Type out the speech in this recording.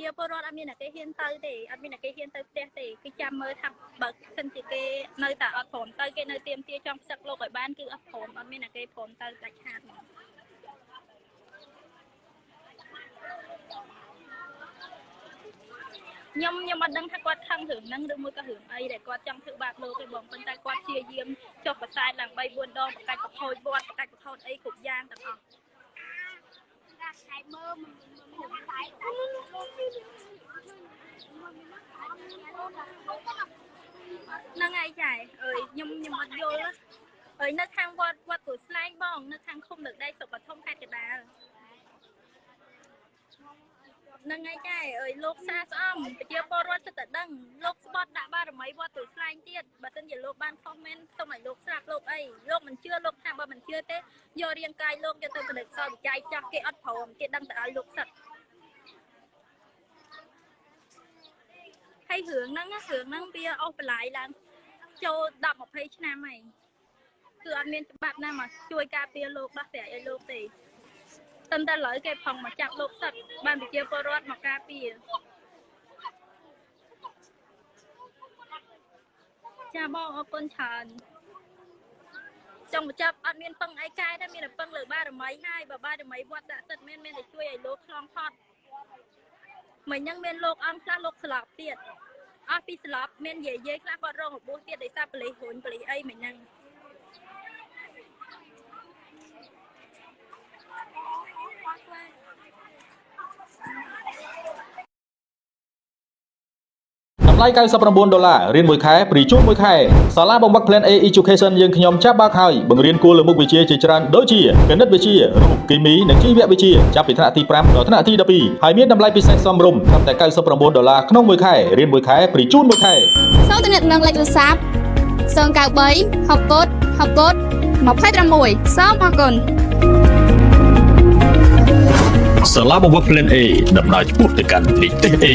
ជាពលរដ្ឋអត់មានអ្នកគេហ៊ានទៅទេអត់មានអ្នកគេហ៊ានទៅផ្ទះទេគឺចាំមើលថាបើសិនជាគេនៅតែអត់ព្រមទៅគេនៅទៀមទាចង់ផ្សឹកលោកឲ្យបានគឺអត់ព្រមអត់មានអ្នកគេព្រមទៅដាច់ខាតមកខ្ញុំអត់ដឹងថាគាត់ខឹងរឿងហ្នឹងឬមួយក៏រឿងអីដែលគាត់ចង់ធ្វើបាបលោកទេបងប៉ុន្តែគាត់ព្យាយាមចុះប្រសែតឡើង3 4ដងបកាច់ប្រខូចវត្តបកាច់ប្រខូចអីគ្រប់យ៉ាងទាំងអស់ហ្នឹងហើយចាអើយខ្ញុំអត់យល់ហើយនៅខាងវត្តគ្រូស្លែងបងនៅខាងឃុំលើកដីស្រុកបឋមខេត្តកណ្ដាលនឹងឯងចាអើយលោកសាស្អំប្រជាពលរដ្ឋសិតតែដឹងលោកស្បត់ដាក់បារមីវត្តទូស្លែងទៀតបើមិនជាលោកបានខុសមែនសូមឲ្យលោកស្រាប់លោកអីលោកមិនជឿលោកថាបើមិនជឿទេយករាងកាយលោកយកទៅផលិតសោវិច័យចាស់គេអត់ព្រមគេដឹងតែឲ្យលោកសិតហើយរឿងហ្នឹងវាអស់បន្លាយឡើងចូល10 20ឆ្នាំហើយគឺអត់មានច្បាប់ណាមកជួយការពារលោកដោះស្រាយឲ្យលោកទេតែឥឡូវគេផងមកចាប់លោកសិតបានប្រជាពលរដ្ឋមកការពារចាបងអរគុណច្រើនចង់បញ្ចប់អត់មានពឹងអីកែទេមានតែពឹងលើបារមីហើយបើបារមីវត្តដាក់សិតមានតែជួយឲ្យលោកឆ្លងផុតមិនហ្នឹងមានលោកអង្គខ្លះលោកស្លាប់ទៀតអស់ពីស្លាប់មានយាយខ្លះគាត់រងរបួសទៀតដោយសារប៉ូលីសហ៊ុនប៉ូលីសអីមិនហ្នឹងតម្លៃ$99រៀនមួយខែព្រីជូនមួយខែសាលាបង្វឹក Plan A Education យើងខ្ញុំចាប់បើកហើយបង្រៀនគួរលើមុខវិជ្ជាជាច្រើនដូចជាគណិតវិទ្យារូបគីមីនិងជីវវិទ្យាចាប់ពីថ្នាក់ទី5ដល់ថ្នាក់ទី12ហើយមានតម្លៃពិសេសសមរម្យត្រឹមតែ$99ក្នុងមួយខែរៀនមួយខែព្រីជូនមួយខែសូមទំនាក់ទំនងលេខទូរស័ព្ទ093 60 សូមអរគុណសាលាបង្វឹក Plan A ដំណើរឆ្ពោះទៅកាន់នីតិ A